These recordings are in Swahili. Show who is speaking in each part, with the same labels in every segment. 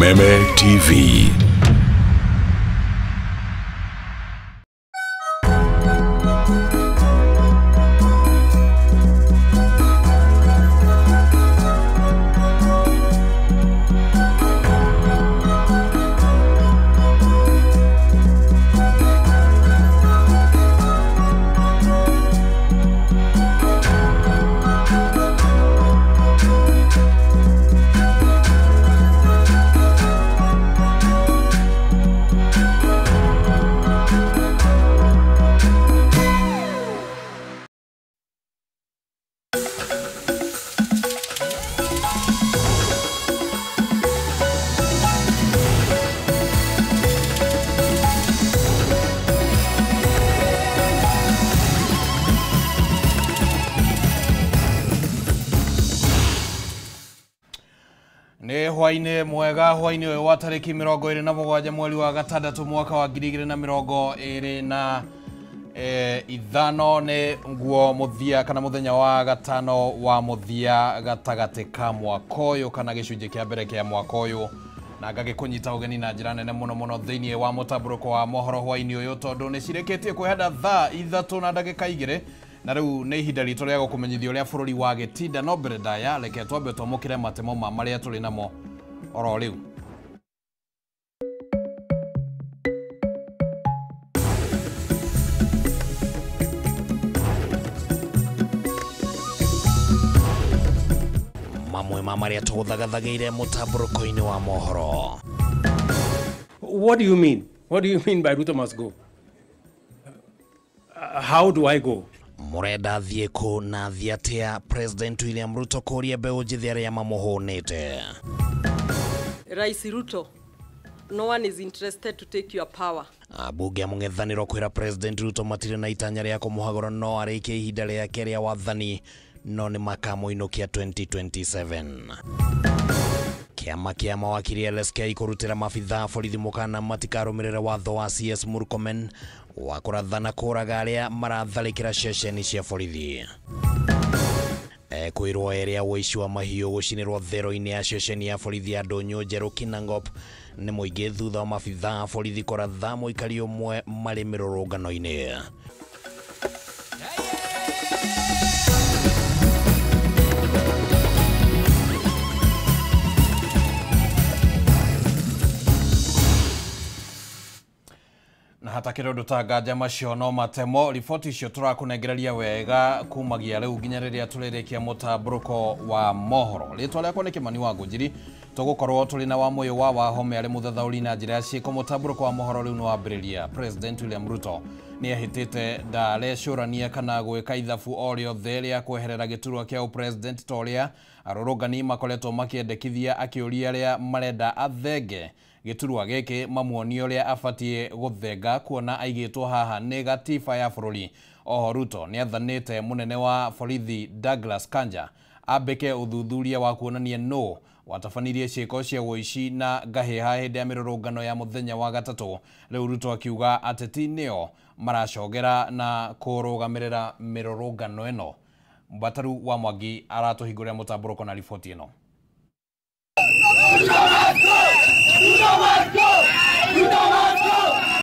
Speaker 1: Meme TV.
Speaker 2: Ni hwaine mwega hwaine uyu wa tariki 27 mweri wa gatandatu mwaka wa 2025 ni nguo muthia kana muthenya wa gatano wa muthia gatagati ka mwaka uyu kana gicunje kia mbere kia mwaka uyu na ngagikunyita ugeni na njira nene muno thiini wa mutamburuko wa mohoro hwaine uyu tondu ni cireketie kwihanda thaa 3 na ndagika 2 na riu ni ihinda ritu ria gukumenyithia uria bururi wa gitinda no mbere ndaya reke twambe twamukire matemo ma maria tuli namo oro riu. Mamwe ma maria tuguthagathagire mutamburuko-ini wa mohoro.
Speaker 3: What do you mean? What do you mean by Ruto must go? How do I go?
Speaker 2: Murenda thieko na thiatia President William Ruto kuria mbeu njithi aria mamuhunite.
Speaker 4: Rais Ruto, no one is interested to take your power.
Speaker 2: Abunge amung'ethaniro kwira President Ruto matire na itanya ria kumuhagura no arikie ihinda riake ria wathani no ni makamuinukia 2027. Kiama kia mawakiri LSK kurutira mabithaa borithi mukana matikarumirire watho wa CS Murkomen wa kurathana kuraga aria maratharikira ceceni cia borithi. Kwirwo area wici wa mahiu gucinirwo thero-ini ya ceceni ya borithi ya Ndonyo Njeru Kinangop ni muingi thutha wa mabithaa borithi kuratha muikari umwe mari mirurungano-ini. Na hata kirodo tagaja macio no matemo ripoti icio turakunengereria wega kumagia riu nginya riria turerekia mutamburuko wa mohoro. Ritwa riakwa ni Kimani wa Ngunjiri tugukorwo tuli na wa moyo wa home ari muthathauri na njira ciiko mutamburuko wa mohoro riu no wambiriria. President William Ruto ni ahitite ndarecurania kana gwika ithabu orio theria kweherera giturwa kia president toria arurungani makoretwo makiendekithia akiuria aria marenda athenge giturwa giki mamuonio ria afatie guthenga kuona aigitwo haha ni gatiba ya bururi. Oho Ruto ni athanite munene wa borithi Douglas Kanja ambike uthuthuria wa kuonania no watafanirie ciiko cia wici na ngahiha hindi ya mirurungano ya muthenya wa gatatu. Riu Ruto akiuga ateti nio maracogera na kurugamirira mirurungano eno. Mbataru wa Mwangi aratuhingurira mutamburuko na ripoti eno.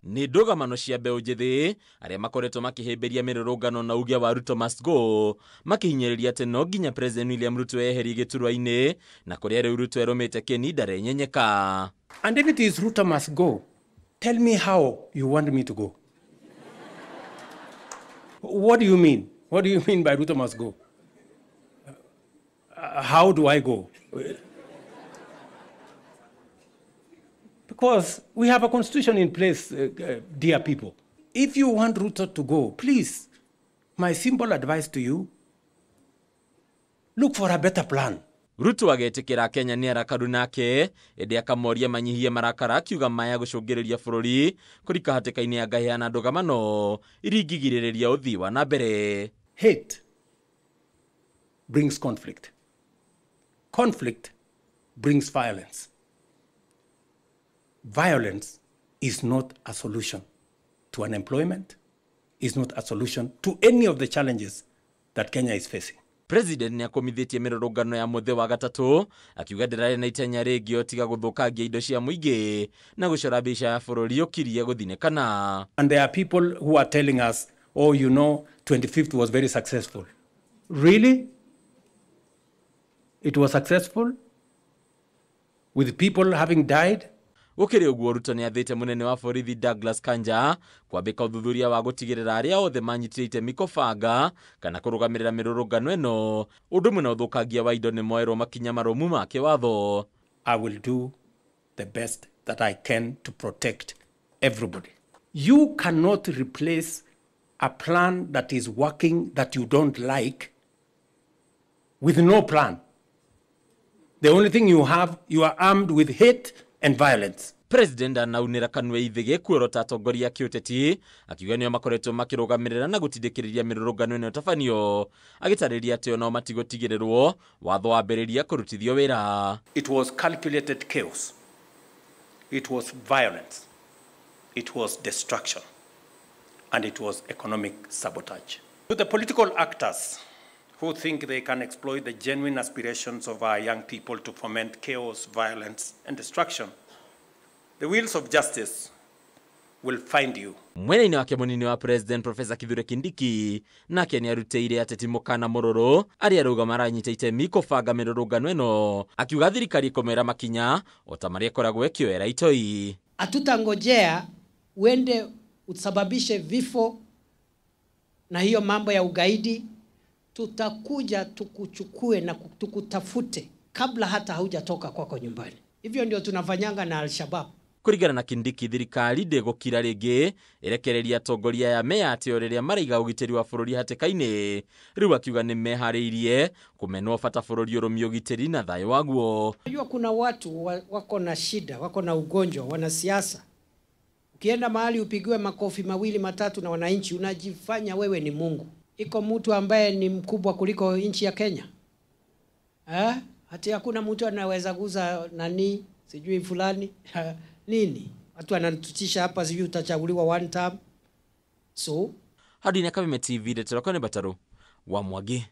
Speaker 5: Ni ndugamano cia mbeu njithi aria makoretwo makihimberia mirurungano na ugia wa Ruto must go makihinyiriria ati no nginya President William Ruto eherie giturwa-ini na kuria riu Ruto eromete keni ndarenyenyeka.
Speaker 3: And if it is Ruto must go, tell me how you want me to go. What do you mean? What do you mean by Ruto must go? How do I go? Because we have a constitution in place, dear people. If you want Ruto to go, please, my simple advice to you, look for a better plan.
Speaker 5: Ruto agetikira Kenya ni arakaru nake indi akamoria manyihie marakara akiuga maya gucungiriria bururi kurika hatikaini ya ngahia na ndugamano iringigiriria uthii wa na mbere.
Speaker 3: Hate brings conflict. Conflict brings violence. Violence is not a solution to unemployment, is not a solution to any of the challenges that Kenya is facing.
Speaker 5: President ni akomithitie mirurungano ya muthe wa gatatu akiuga ndirari na itenya ringi tiga guthukangia indo cia muingi na gucora mbica ya bururi ukirie guthinekana.
Speaker 3: And there are people who are telling us, oh, 25th was very successful. Really? It was successful? With people having died?
Speaker 5: Ukiri uguo Ruto ni athite munene wa borithi Douglas Kanja kwambika uthuthuria wa gutigirira aria othe manyitirite mikobanga kana kurugamirira mirurungano eno undu mwe na uthukangia wa indo ni moerwo makinya maromu ma kiwatho.
Speaker 3: I will do the best that I can to protect everybody. You cannot replace a plan that is working that you don't like with no plan. The only thing you have, you are armed with hate and violence.
Speaker 5: President anaunira kanwe ithige kuorota atongoria kiuteti akiuga nio makoretwo makirugamirira na gutindikiriria mirurungano eno tafanio agitariria ati ono matigotigirirwo watho wambiriria kurutithio wira.
Speaker 3: It was calculated chaos. It was violence. It was destruction. And it was economic sabotage. To the political actors who think they can exploit the genuine aspirations of our young people to foment chaos, violence, and destruction, the wheels of justice will find you.
Speaker 5: Mwena-ini wake munini wa President Professor Kithure Kindiki nake ni arutĩire ateti mukana mororo aria arauga maranyita itemi kũbanga mirurungano eno akiuga thirikari ikomera makinya ota maria koragwo ikioera itoi.
Speaker 1: Hatutangojea uende usababishe vifo na hiyo mambo ya ugaidi. Tutakuja tukuchukue na tukutafute kabla hata haujatoka kwako nyumbani. Hivyo ndio tunafanyanga na Al-Shabaab.
Speaker 5: Kurigana na Kindiki thirikari ndegukira ringi irekereria atongoria ya meya ati riria maraiga ugitiri wa bururi hatikaine riu akiuga ni mehariirie kumenwo bata bururi urumi ugitiri na thayo waguo.
Speaker 1: Unajua kuna watu wako na shida, wako na ugonjwa, wanasiasa. Ukienda mahali upigiwe makofi mawili matatu na wananchi unajifanya wewe ni Mungu. Iko mtu ambaye ni mkubwa kuliko nchi ya Kenya? Hata hakuna mtu anaweza guza nani sijui fulani nini? Watu wanatutisha hapa sijui utachaguliwa one term. So
Speaker 5: hadi ni Kabime TV Retero Kone Bataru wa Mwagi.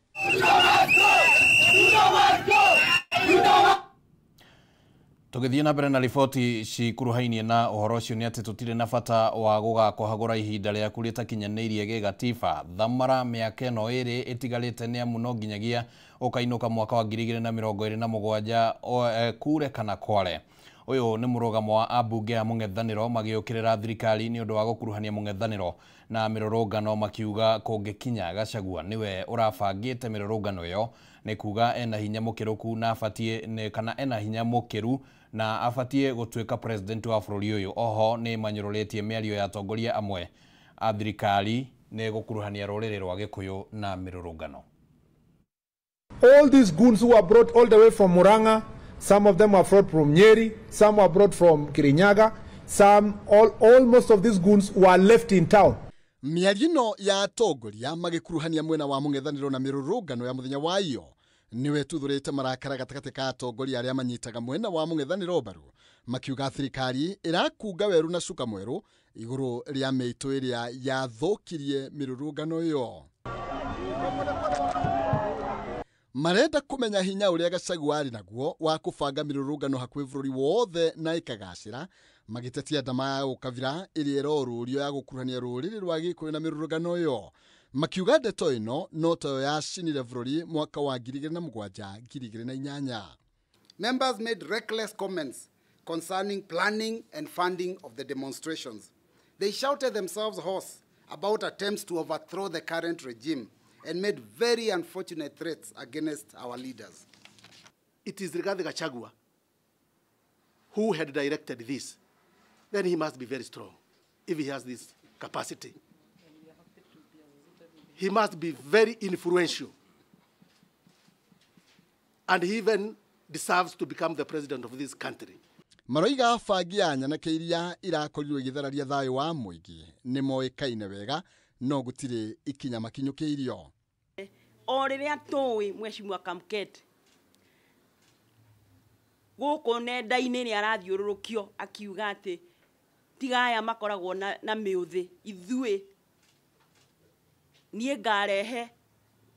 Speaker 2: Tugithie na mbere na riboti cikuruhainie na uhoro ucio ni ati tutire na bata wa gugakohagura ihinda ria kurita kinyanirie gigatiba thamara miaka eno iri itigarite ni amu no nginyagia ukainuka mwaka wa 2027 kure kana kware. Uyu ni murugamo wa abunge ya mung'ethaniro magiukirira thirikari ni undu wa gukuruhania mung'ethaniro na mirurungano makiuga kungikinya Gachagua niwe urabangite mirurungano yo ni kuga ena hinya mukiruku na afatie kana ena hinya mukiru na afatie gutuika president wa bururi uyu. Oho ni manyururetie miario ya atongoria amwe a thirikari ni gukuruhania ruriri rwa Gikuyu na mirurungano.
Speaker 6: All these goons who are brought all the way from Murang'a, some of them are brought from Nyeri, some are brought from Kirinyaga, most of these goons were left in town.
Speaker 7: Miarino ya atongoria magikuruhania mwena wa mung'ethaniro na mirurungano ya muthenya wayo niwe tuthurite marakara gatakati ka atongoria aria manyitaga mwena wa mung'ethaniro baru makiuga thirikari irakunga weru na cuka mweru iguru ria meitu iria yathukirie mirurungano yo. Marenda kumenya hinya uria Gachagua ari naguo wa kubanga mirurungano hakuhi bururi wothe na ikagacira magitetia ndama ya gukavira iri erorurio ya gukuruhania ruriri rwa Gikuyu na mirurungano yo makiuga ndeto ino no tayo yacinire bururi mwaka wa 2007-2008.
Speaker 8: Members made reckless comments concerning planning and funding of the demonstrations. They shouted themselves hoarse about attempts to overthrow the current regime and made very unfortunate threats against our leaders.
Speaker 9: It is Rigathi Gachagua who had directed this. Then he must be very strong if he has this capacity. He must be very influential. And he even deserves to become the president of this country.
Speaker 7: Maroiga bangi ya nyanake iria irakorirwo igithararia thayo wa muingi ni moikaine wega no gutire ikinya makinyukiirio.
Speaker 10: O riria tui Mheshimiwa Kamket guku nenda-ini ni arathiururukio akiuga ati tigaya makoragwo na miuthi ithui nie ngarehe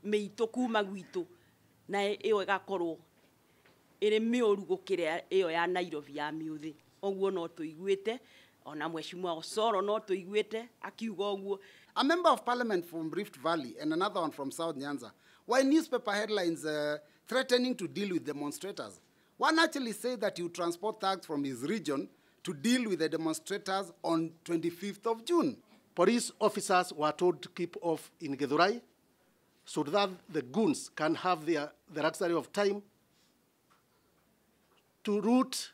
Speaker 10: meitu kuma gwitu na iyo igakorwo iri mioru gukira iyo ya Nairobi ya miuthi oguo no tuiguite ona Mheshimiwa Osoro no tuiguite akiuga oguo.
Speaker 8: A member of parliament from Rift Valley and another one from South Nyanza were newspaper headlines threatening to deal with demonstrators. One actually said that he would transport thugs from his region to deal with the demonstrators on 25th of June.
Speaker 9: Police officers were told to keep off in Githurai so that the goons can have the luxury of time to root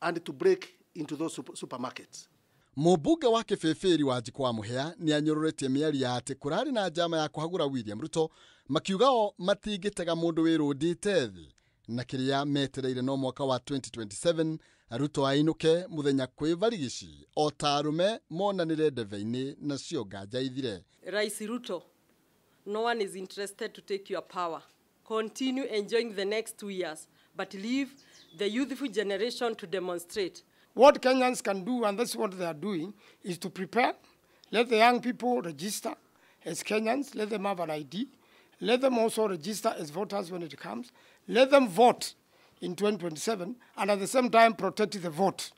Speaker 9: and to break into those supermarkets.
Speaker 7: Mũmbunge wa Kĩbĩbĩri wa Njikwa Mũhĩa nĩ anyũrũrĩtie mĩario atĩ kũrarĩ na njama ya kũhagũra William Ruto makiugao matingĩtega mũndũ wĩrũndĩte thĩ na kĩrĩa metereire no mwaka wa 2027 Ruto ainũke mũthenya kwĩ barigici o ta arũme monanĩre ndebe-inĩ nacio nganja ithire.
Speaker 4: Rais Ruto, no one is interested to take your power. Continue enjoying the next 2 years, but leave the youthful generation to demonstrate.
Speaker 11: What Kenyans can do, and that's what they are doing, is to prepare. Let the young people register as Kenyans. Let them have an ID. Let them also register as voters when it comes. Let them vote in 2027, and at the same time protect the vote.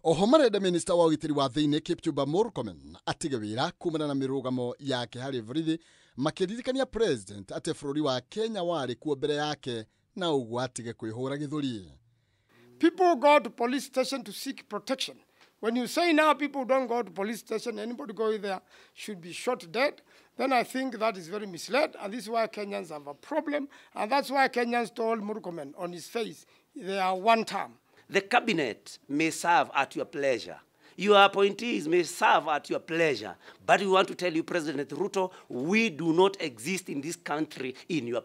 Speaker 7: Oho marenda Minister wa ũgitĩri wa thĩinĩ Kipchumba Murkomen atige wĩra kumana na mĩrũgamo yake harĩ borithi makĩririkania president atĩ bũrũri wa Kenya warĩ kuo mbere yake na ũguo atige kwĩhũra gĩthũri.
Speaker 11: People go to police station to seek protection. When you say now people don't go to police station, anybody go there should be shot dead, then I think that is very misled, and this is why Kenyans have a problem, and that's why Kenyans told Murkomen on his face, they are one term.
Speaker 12: The cabinet may serve at your pleasure. Your appointees may serve at your pleasure. But we want to tell you, President Ruto, we do not exist in this country in your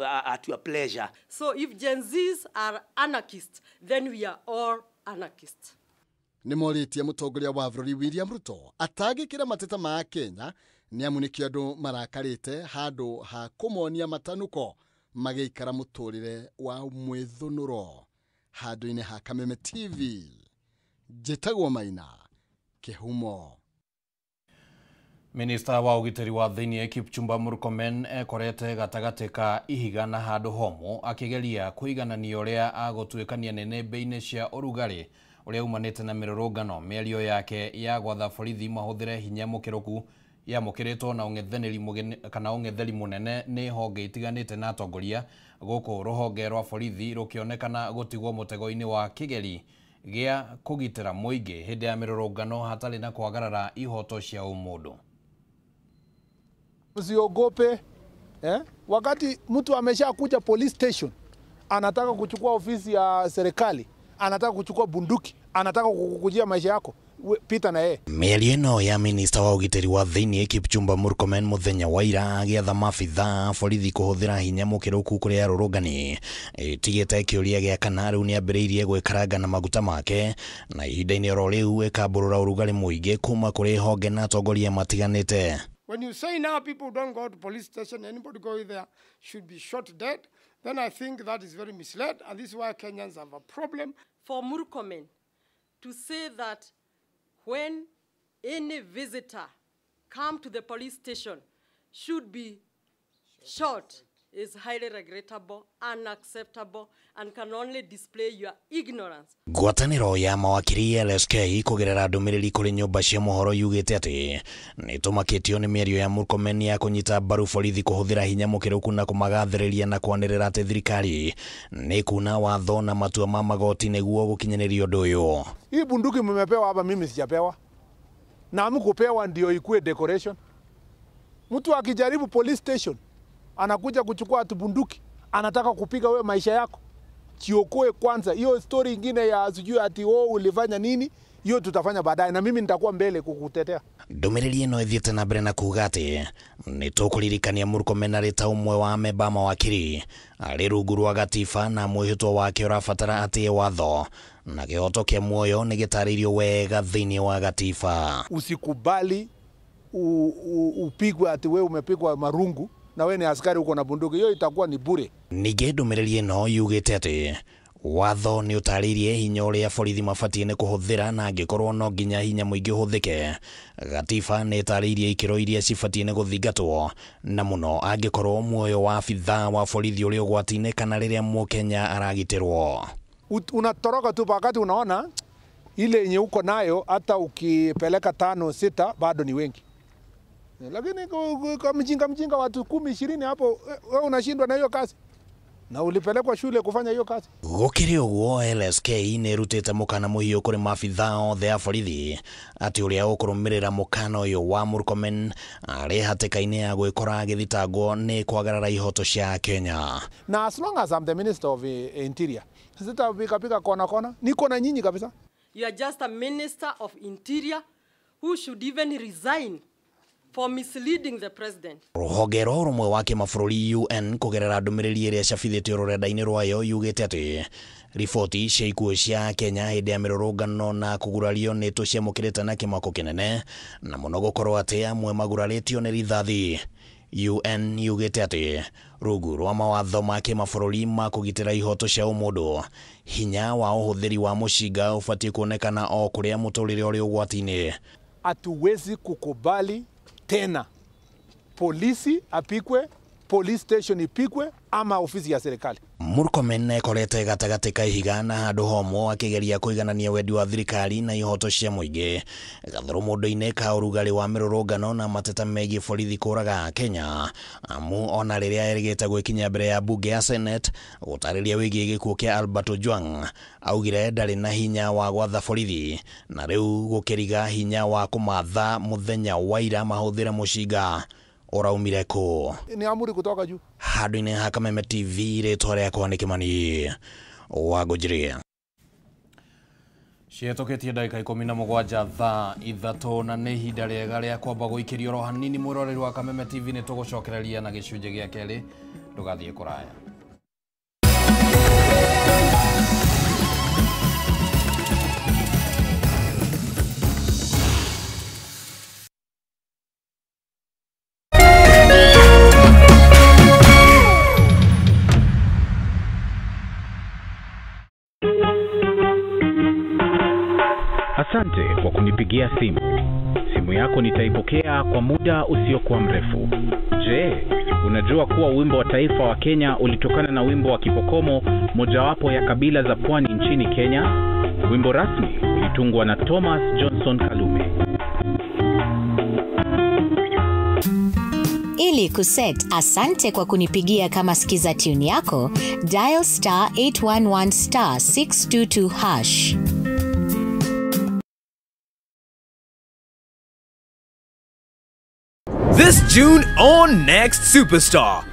Speaker 12: at your pleasure.
Speaker 4: So if Gen Zs are anarchists, then we are all anarchists.
Speaker 7: Nĩmorĩtie mũtongoria wa bũrũri William Ruto atagĩkĩra mateta ma Kenya nĩamu nĩkĩo andũ marakarĩte handũ ha kũmonia matanuko magĩikara mũtũrĩre wa mwĩthũnũro handũ-inĩ ha Kameme TV. Njĩtagwo Maina Kĩhumo.
Speaker 2: Minister wa ũgitĩri wa thĩinĩ Kipchumba Murkomen ekorete gatagatĩ ka ihiga na handũ homo akĩgeria kũiganania ũrĩa agũtuĩkania nene-inĩ cia ũrugarĩ ũrĩa umanĩte na mĩrũrũngano. Mĩario yake ya gwatha borithi mahũthĩre hinya mũkĩrũku yamũkĩrĩtwo na ũng'etheri mũnene nĩ honge itiganĩte na atongoria gũkũ rũhonge rwa borithi rũkĩonekana gũtigwo mũtego-inĩ wa kĩgeri gĩa kũgitĩra mũingĩ hĩndĩ ya mĩrũrũngano hatarĩ na kwagarara ihoto cia ũmũndũ.
Speaker 6: Usiogope, wakati mtu ameshakuja police station anataka kuchukua ofisi ya serikali, anataka kuchukua bunduki, anataka kukujia maisha yako, pita na yeye.
Speaker 13: Mĩario ĩno ya Minister wa ũgitĩri wa thĩinĩ Kipchumba Murkomen mũthenya wa ira agĩatha mabitha borithi kũhũthĩra hinya mũkĩrũku kũrĩ arũrũngani tigĩte kĩũria gĩa kana rĩu nĩambĩrĩirie gwĩkaranga na maguta make na ihinda-inĩ oro rĩu ĩkambũrũra ũrugarĩ mũingĩ kuma kũrĩ honge na atongoria matiganĩte.
Speaker 11: When you say now people don't go to police station, anybody go there should be shot dead, then I think that is very misled, and this is why Kenyans have a problem.
Speaker 4: For Murkomen to say that when any visitor come to the police station should be shot is highly regrettable, unacceptable, and can only display your ignorance.
Speaker 13: Ngwatanĩro ya mawakiri LSK kũgerera ndũmĩrĩri kũrĩ nyũmba cia mohoro yugĩte atĩ nĩtũmakĩtio nĩ mĩario ya Murkomen ya kũnyita mbaru borithi kũhũthĩra hinya mũkĩrũku na kũmagathĩrĩria na kwanĩrĩra atĩ thirikari nĩ kuna watho na matua ma magoti nĩguo gũkinyanĩria ũndũ ũyũ.
Speaker 6: Hii bunduki mmepewa hapa, mimi sijapewa, na mkupewa ndio ikuwe decoration. Mtu akijaribu police station anakuja kuchukua ati bunduki, anataka kupiga wewe maisha yako. Jiokoe kwanza. Hiyo story ingine ya sijui ati ulifanya nini, hiyo tutafanya baadaye na mimi nitakuwa mbele kukutetea.
Speaker 13: Ndũmĩrĩri ĩno ĩthiĩte na mbere na kuuga atĩ nĩtũkũririkania Murkomen arĩ ta ũmwe wa amemba mawakiri arĩ rungu rwa gatiba na mwĩhĩtwa wake ũrabatara atĩ watho na kĩhoto kĩa muoyo nĩ gĩtarĩirio wega thĩinĩ wa gatiba.
Speaker 6: Usikubali upigwe ati wewe umepigwa marungu na wewe ni askari uko na bunduki, hiyo itakuwa ni bure.
Speaker 13: Ningĩ ndũmĩrĩri ĩno yugĩte atĩ watho ni utaririe hinya uria borithi mabatie ni kuhuthira na angikorwo no nginya hinya muingi uhuthike. Gatiba ni itaririe ikiro iria cibatie ni guthingatwo na muno angikorwo muoyo wa afitha wa borithi uri ugwati-ini kana riria Mukenya aragitirwo.
Speaker 6: Unatoroka tu wakati unaona ile yenye uko nayo, hata ukipeleka 5 6 bado ni wengi. Lakini kwa mjinga watu 10 20 hapo, wewe unashindwa na hiyo kazi. Na ulipelekwa shule kufanya hiyo kazi.
Speaker 13: Gukiri uguo LSK ni rutite mukana muhiu kuri mafitha othe a borithi ati uria ukurumirira mukana uyu wa Murkomen ari hatikaini ya gwikora agithitangwo ni kwagarara ihoto cia Kenya.
Speaker 6: Na as long as I'm the Minister of Interior, sitapika kona niko na nyinyi kabisa.
Speaker 4: You are just a Minister of Interior who should even resign for misleading the president.
Speaker 13: Ruhogero rumwe wa kimabũrũri UN kugerera ndumiriri iria ciabithitio rurenda-ini rwayo yugite ati riboti cia ikuũ cia Kenya hĩndĩ ya mĩrũrũngano na kugurario nĩ tũciamũkĩrĩte na kĩmako kĩnene na mũno gũkorwo atĩ amwe magurarĩtio nĩ rithathi. UN yugite ati rungu rwa mawatho ma kimabũrũri ma kũgitĩra ihoto cia ũmũndũ, hinya wa ũhũthĩri wa mũcinga ũbatie kuonekana o kũrĩa mũtũrĩre ũrĩ ũgwati-inĩ.
Speaker 6: Hatuwezi kukubali tena polisi apikwe, police station ipikwe ama ofisi ya serikali.
Speaker 13: Murkomen ekorete gatagati ka ihiga na handu homo akigeria kuiganania wendi wa thirikari na ihoto cia muingi gathuru mundu-ini ka urugari wa mirurungano na mateta megie borithi kuraga Kenya amu ona riria erigite gwikinya mbere ya bunge ya Senate gutariria wigie gikuo kia Albert Ojwang augire ndari na hinya wa gwatha borithi na riu gukiriga hinya wa kumatha muthenya waira mahuthire mucinga uraumire ku
Speaker 6: ni amuri kutoka juu.
Speaker 13: Handu-ini ha Kameme TV ritwa riakwa ni Kimani Wangũnjĩrĩ.
Speaker 2: Cietoketie ndagĩka 17 thaa 3 na nĩ ihinda rĩega rĩa kwamba gũikĩrio ro hanini mwĩroreri wa Kameme TV nĩ tũgũcokereria na gĩcunjĩ gĩa kerĩ, ndũgathiĩ kũraya.
Speaker 14: Asante kwa kunipigia simu. Simu yako nitaipokea kwa muda usiokuwa mrefu. Je, unajua kuwa wimbo wa taifa wa Kenya ulitokana na wimbo wa Kipokomo, mojawapo ya kabila za pwani nchini Kenya? Wimbo rasmi ulitungwa na Thomas Johnson Kalume.
Speaker 15: Ili kuset asante kwa kunipigia kama skiza tune yako, dial *811 *622 hash.
Speaker 16: This June on Next Superstar.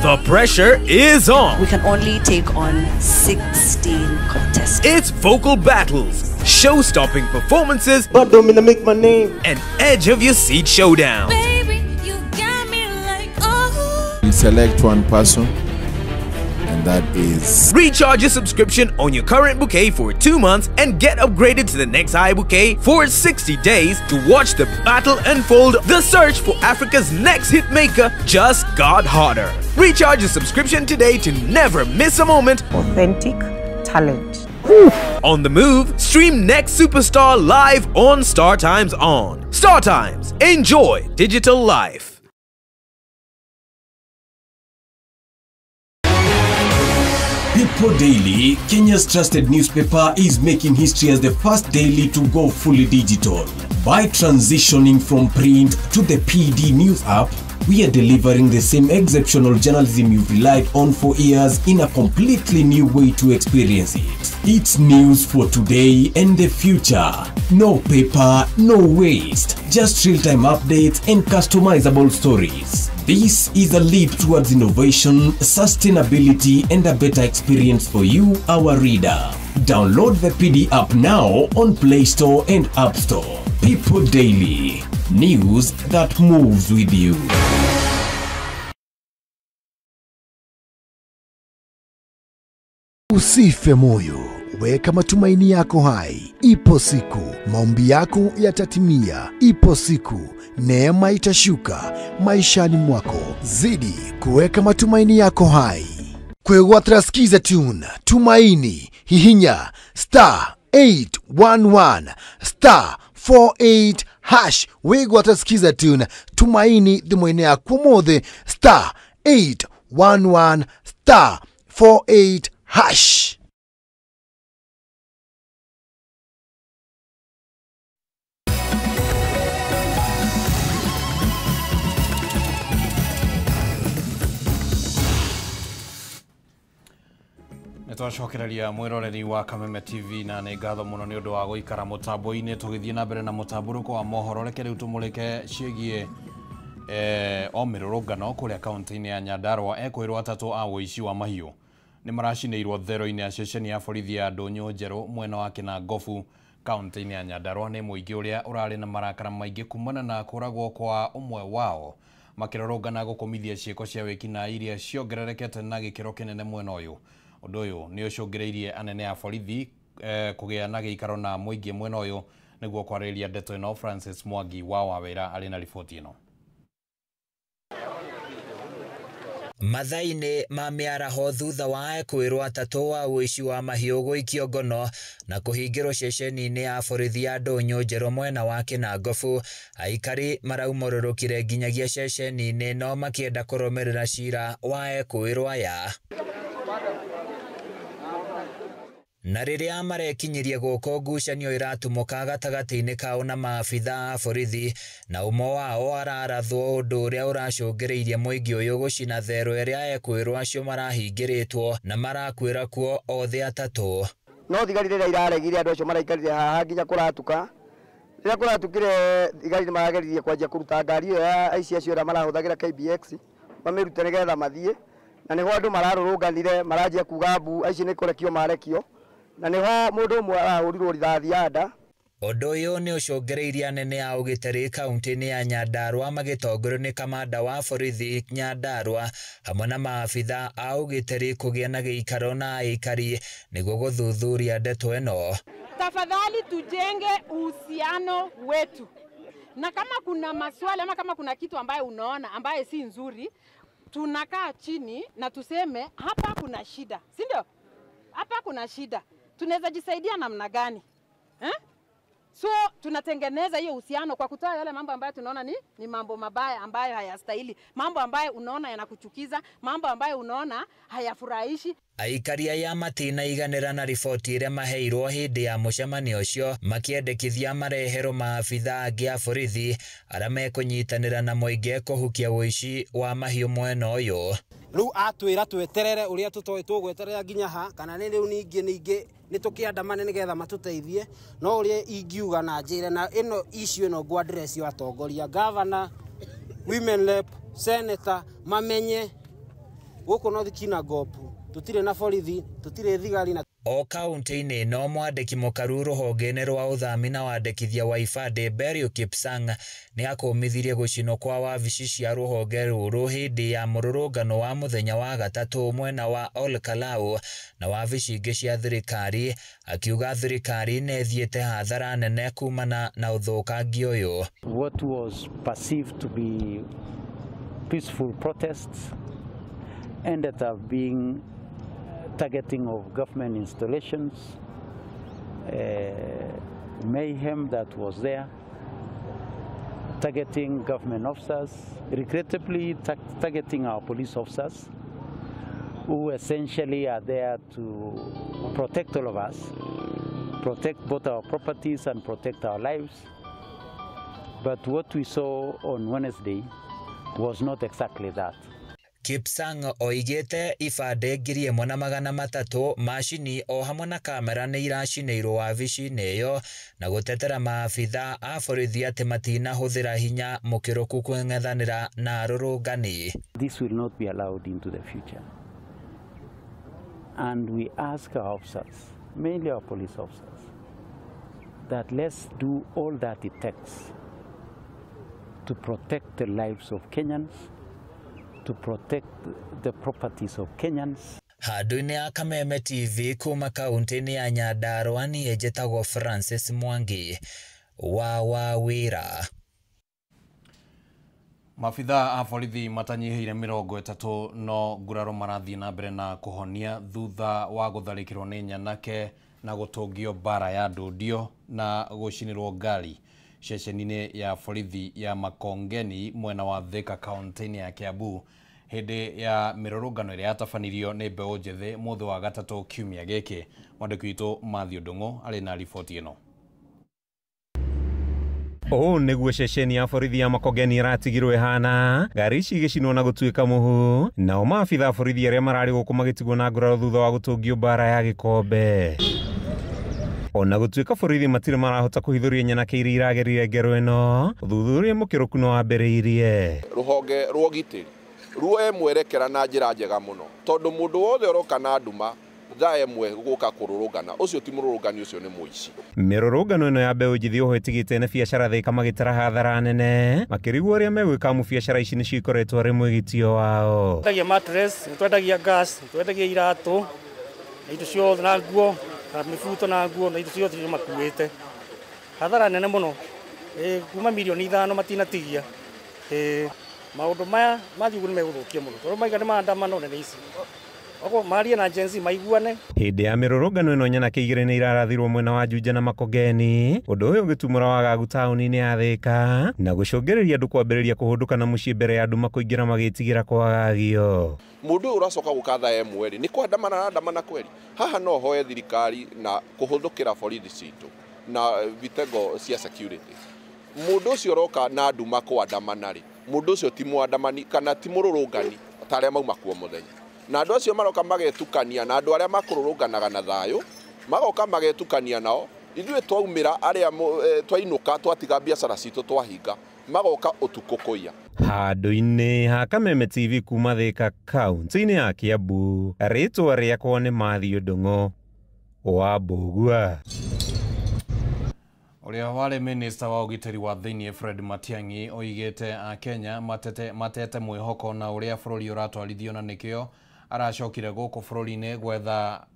Speaker 16: The pressure is on.
Speaker 17: We can only take on 16 contestants.
Speaker 16: It's vocal battles, show-stopping performances,
Speaker 18: but don't mean to make my name,
Speaker 16: an edge of your seat showdown.
Speaker 17: Baby, you got me like, oh.
Speaker 19: You select one person, and that is...
Speaker 16: Recharge your subscription on your current bouquet for 2 months and get upgraded to the next high bouquet for 60 days to watch the battle unfold. The search for Africa's next hit maker just got hotter. Recharge your subscription today to never miss a moment.
Speaker 20: Authentic talent.
Speaker 16: On the move, stream Next Superstar live on StarTimes On. StarTimes, enjoy digital life.
Speaker 21: People Daily, Kenya's trusted newspaper, is making history as the first daily to go fully digital. By transitioning from print to the PD News app, we are delivering the same exceptional journalism you've relied on for years in a completely new way to experience it. It's news for today and the future. No paper, no waste. Just real-time updates and customizable stories. This is a leap towards innovation, sustainability, and a better experience for you, our reader. Download the PD app now on Play Store and App Store. People Daily. News that moves with you.
Speaker 22: Usife moyo, weka matumaini yako hai. Ipo siku maombi yako yatatimia. Ipo siku neema itashuka maishani mwako. Zidi kuweka matumaini yako hai. kwĩgwatĩra skiza tune tumaini hihinya *811 *48 hash wĩgwatĩra skiza tune tumaini thimũ-inĩ yaku mũthĩ *811 *48 hash.
Speaker 2: Nitwacokereria mwiroreri wa Kameme TV na nĩ ngatho mũno nĩ ũndũ wa gũikara mũtambo-inĩ tũgĩthiĩ na mbere na mũtamburũko wa mohoro. Reke rĩu tũmũrĩke ciĩgiĩ o mĩrũrũngano kũrĩa kaunti-inĩ ya Nyandarua. Ekwĩrwo atatũ a ũici wa mahiũ nĩ maracinĩirwo thero-inĩ ya ceceni ya borithi ya Ndũnyũ Njerũ mwena wa Kinangofu kaunti-inĩ ya Nyandarua. Nĩ mũingĩ ũrĩa ũrarĩ na marakara maingĩ kumana na kũragwo kwa ũmwe wao makĩrũrũngana gũkũmithia ciĩko cia wĩkinaĩ iria ciongererekete na gĩkĩro kĩnene mwena ũyũ. Ũndũ ũyũ nĩ ũcũngĩrĩirie anene a borithi kũgĩa na gĩikaro na mũingĩ mwena ũyũ nĩguo kwarĩrĩria ndeto ĩno. Francis Mwangi wa Wawĩra arĩ na riboti ĩno.
Speaker 3: Mathainĩ ma mĩaraho thutha wa ekwĩrwo atatũ wa ũici wa mahiũ gũikio ngono na kũhingĩrwo ceceni-inĩ ya borithi ya Ndũnyũ Njerũ mwena wa Kinangofu, aikari maraumũrũrũkire nginyagia ceceni-inĩ no makĩenda kũrũmĩrĩra cira wa ekwĩrwo aya. Na rĩrĩa marekinyirie gũkũ ngucanio iratumũka gatagatĩ-inĩ kao na maabitha a borithi, na ũmwe wao ararathwo ũndũ ũrĩa ũracũngĩrĩirie mũingĩ ũyũ gũcina therũ ĩrĩa ekwĩrwo acio marahingĩrĩtwo na marakwĩra kuo othe atatũ.
Speaker 18: No thigari rĩrĩa iraregire andũ acio maraikarire haha nginya kũratuka. Rĩrĩa kũratukire thigari nĩmarageririe kwanjia kũruta ngari ĩyo ya aici acio arĩa marahũthagĩra KBX mamĩrute nĩgetha mathiĩ, na nĩho andũ mararũrũnganire maranjia kuga mbu aici nĩ kũrekio marekio, na nĩho mũndũ ũmwe arahũrirwo rithathi ya nda.
Speaker 3: Ũndũ ũyũ nĩ ũcũngĩrĩirie anene a ũgitĩri kaunti-inĩ ya Nyandarua magĩtongorio nĩ kamanda wa borithi Nyandarua hamwe na maabitha a ũgitĩri kũgĩa na gĩikaro na aikari nĩguo gũthuthuria ndeto ĩno.
Speaker 23: Tafadhali tujenge uhusiano wetu, na kama kuna maswali ama kama kuna kitu ambaye unaona ambaye si nzuri, tunakaa chini na tuseme hapa kuna shida, si ndio? Hapa kuna shida, tunaweza jisaidia namna gani? So tunatengeneza hiyo uhusiano kwa kutoa yale mambo ambayo tunaona ni mambo mabaya ambayo hayastahili, mambo ambayo unaona yanakuchukiza, mambo ambayo unaona hayafurahishi.
Speaker 3: Aikari aya matinaiganĩra na riboti ĩrĩa maheirwo hĩndĩ ya mũcemanio ũcio, makĩendekithia mareherwo maabitha angĩ a borithi arĩa mekũnyitanĩra na mũingĩ kũhukia ũici wa mahiũ mwena ũyũ.
Speaker 24: Rĩu atwĩra tweterere ũrĩa tũtoĩ tũgweterera nginya ha, kana nĩ rĩu ningĩ nĩtũkĩandamane nĩgetha matũteithie, no ũrĩa ingiuga na njĩre na ĩno issue ĩno ngwa address yo atongoria, governor, women rep, senator, mamenye gũkũ North Kinangofu tutire na borithi, tutire thigari na
Speaker 3: o kaunti-inĩ no mwandĩki mũkaru rũhonge-inĩ rwa ũthami na wandĩkithia wa ibandĩ Berio Kipsang nĩ akũmithirie gũcinwo kwa wabici cia rũhonge rũrũ hĩndĩ ya mũrũrũngano wa mũthenya wa gatatũ mwena wa Ol Kalou na wabici ingĩ cia thirikari, akiuga thirikari nĩ ĩthiĩte hathara nene kumana na ũthũkangia ũyũ.
Speaker 25: What was perceived to be peaceful protests ended up being targeting of government installations, mayhem that was there, targeting government officers, regrettably targeting our police officers, who essentially are there to protect all of us, protect both our properties and protect our lives. But what we saw on Wednesday was not exactly that.
Speaker 3: Kipsang oigĩte ibandĩ 1,300 macini o hamwe na kamera nĩ iracinĩirwo wabici-inĩ ĩyo na gũtetera maabitha a borithi atĩ matinahũthĩra hinya mũkĩrũku kũng'ethanĩra na arũrũngani.
Speaker 25: This will not be allowed into the future. And we ask our officers, mainly our police officers, that let's do all that it takes to protect the lives of Kenyans, to protect the properties of Kenyans.
Speaker 3: Handũ-inĩ ya Kameme TV kuma kaunti-inĩ ya Nyandarua niĩ njĩtagwo Francis Mwangi wa Wawĩra.
Speaker 2: Mafitha a borithi matanyihiire 30 no nguraro marathii na mbere na kuhonia thutha wa gutharikirwo ni nyanake na gutungio bara ya ndundio na gucinirwo ngari ceceni-ini ya borithi ya Makongeni mwena wa Thika kaunti ya Kiambu hindi ya mirurungano iria yatabanirio ni mbeu njethi muthi wa gatatu kiumia giki. Mwandiki witu Mathew Ndung'u ari na riboti ino.
Speaker 1: Nĩguo ceceni ya borithi ya Makongeni iratigirwo ihana ngari ici igĩcinwo na gũtuĩka mũhu, nao maabitha borithi arĩa mararĩ gũkũ magĩtigwo na nguraro thutha wa gũtũngio bara ya Gĩkombe. Ona gũtuĩka borithi matirĩ marahota kũhithũria nyanake iria iragerire ngero ĩno, ũthuthuria mũkĩrũku no wambĩrĩirie.
Speaker 5: Rũhonge rwa ũgitĩri ruoe mwerekera na njĩra njega mũno, tondũ mũndũ wothe ũroka na nduma mwe gũka kũrũrũngana ũcio ti mũrũrũngani ũcio nĩ mũici.
Speaker 1: Mĩrũrũngano ĩno ya mbeũ njithi oho ĩtigĩte nĩ biacara Thika magĩtara hathara nene makĩrigwo ũrĩa megwĩka mu biacara ici nĩ cikoretwo arĩ mwĩgitio wao.
Speaker 8: Twendagia mattress, twendagia gas, twendagia iratũ na indo ciothe na nguo na mibuto na nguo na indo ciothe iria makuĩte. Hathara nene mũno kuma milioni 5 matinatigia. Maũndũ maya mathiũgũ nĩ megũthũkia mũno tondũ maiga nĩ maandamano nene ici. Maria na Gen Z maiguane.
Speaker 1: Hĩndĩ ya mĩrũrũngano ĩno nyanake igĩrĩ nĩ irarathirwo mwena wa Juja na Makongeni, ũndũ ũyũ ũgĩtumũra wagagu taũni-inĩ ya Thika na gũcũngĩrĩria andũ kwambĩrĩria kũhũndũka na mũciĩ mbere ya andũ makũingĩra magĩtigĩra kwagagio.
Speaker 5: Mũndũ ũyũ ũracoka gũkatha mweri nĩ kwandamana na ndamana kweri. Haha no hoe thirikari na kũhũthũkĩra borithi citũ na vitengo cia security. Mũndũ ũcio ũroka na nduma kwandamana rĩ, mũndũ ũcio ti mwandamani kana ti mũrũrũngani ta arĩa mauma kuo mũthenya. Na andũ acio maroka magetukania na andũ arĩa makũrũrũnganaga na thayũ magoka magetukania nao, ithuĩ twaumĩra arĩa twainũka twatiga biacara citũ twahinga magoka ũtukũ kũiya.
Speaker 1: Handũ-inĩ ha Kameme TV kuma Thika kaunti-inĩ ya Kiambu, rĩtwa rĩakwa nĩ Mathew Ndung'u wa Mbũgua.
Speaker 2: Uria wale minister wa ugiteri wa thĩinĩ Fred Matiang'i oigĩte a Kenya matete mwĩhoko na uria bũrũri ũratwarithio na nĩkĩo aracokire gũkũ bũrũri-inĩ gwetha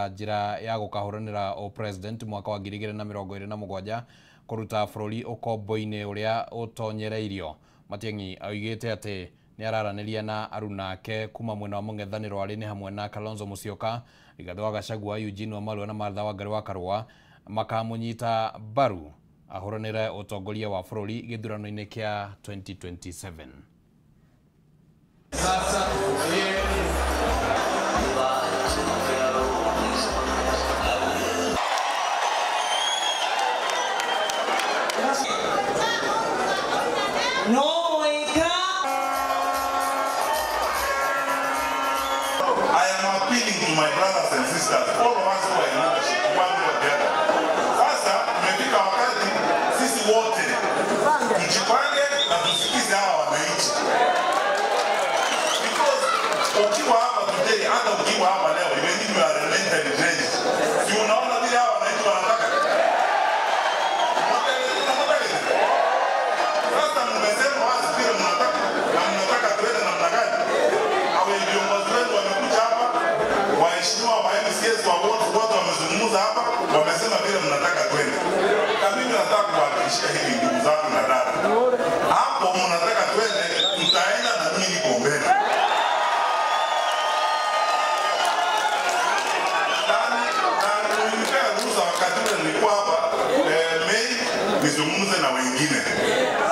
Speaker 2: njĩra ya gũkahũranĩra o president mwaka wa 2027 kũruta bũrũri ũkombo-inĩ ũrĩa ũtonyereirio. Matiang'i oigĩte atĩ nĩ araranĩria na aruna ake kuma mwena wa mũng'ethanĩro arĩ nĩ hamwe na Kalonzo Musyoka, Rigathĩ wa Gachagua, Eugene Wamalwa na Martha Wangari wa Karũa makamunyita mbaru ahũranĩre ũtongoria wa bũrũri gĩthurano-inĩ kĩa 2027.
Speaker 9: I am appealing to my brothers and sisters, all of us who are in leadership, one way or the other. Sasa tumefika wakati sisi wote tujipange na tusikize hawa wananchi. Because ukiwa hapa today, hata ukiwa hapa leo, even if you are mentally ready, si unaona vile hawa wananchi wanataka. Sasa mmesema wazi vile mnataka na mnataka tuende namna gani? Hawa viongozi wetu wamekuja hapa, waheshimiwa wa MCS wa wote wamezungumza hapa, wamesema vile mnataka twende. Na mimi nataka kuhakikishia hili ndugu zangu na dada. Hapo mnataka twende, tutaenda na mimi niko mbele. Na nilipea ruhusa wakati ule nilikuwa hapa Mei nizungumze na wengine.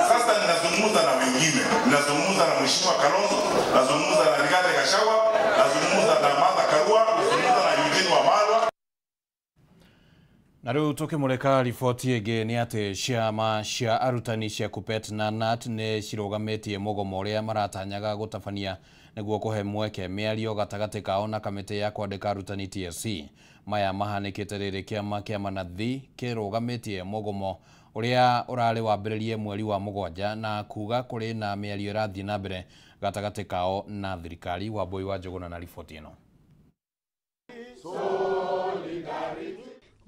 Speaker 9: Sasa ninazungumza na wengine. Ninazungumza na Mheshimiwa Kalonzo, nazungumza na Rigathĩ Gachagua, nazungumza na Martha Karua, nazungumza na Eugene Wamalwa.
Speaker 2: Na rĩu tũkĩmũrĩka riboti ĩngĩ nĩ atĩ ciama cia arutani cia KUPPET na KNUT nĩ cirũgamĩtie mũgomo ũrĩa maratanyaga gũtabania nĩguo kũhe mweke mĩario gatagatĩ kao na kamĩtĩ ya kwandĩka arutani TSC. Maya mahanĩkĩte rĩrĩ kĩama kĩa manathi kĩrũgamĩtie mũgomo ũrĩa ũrarĩ wambĩrĩrie mweri wa 7 na kuga kũrĩ na mĩario ĩrathiĩ na mbere gatagatĩ kao na thirikari. Wambui wa Njũgũna na riboti ĩno.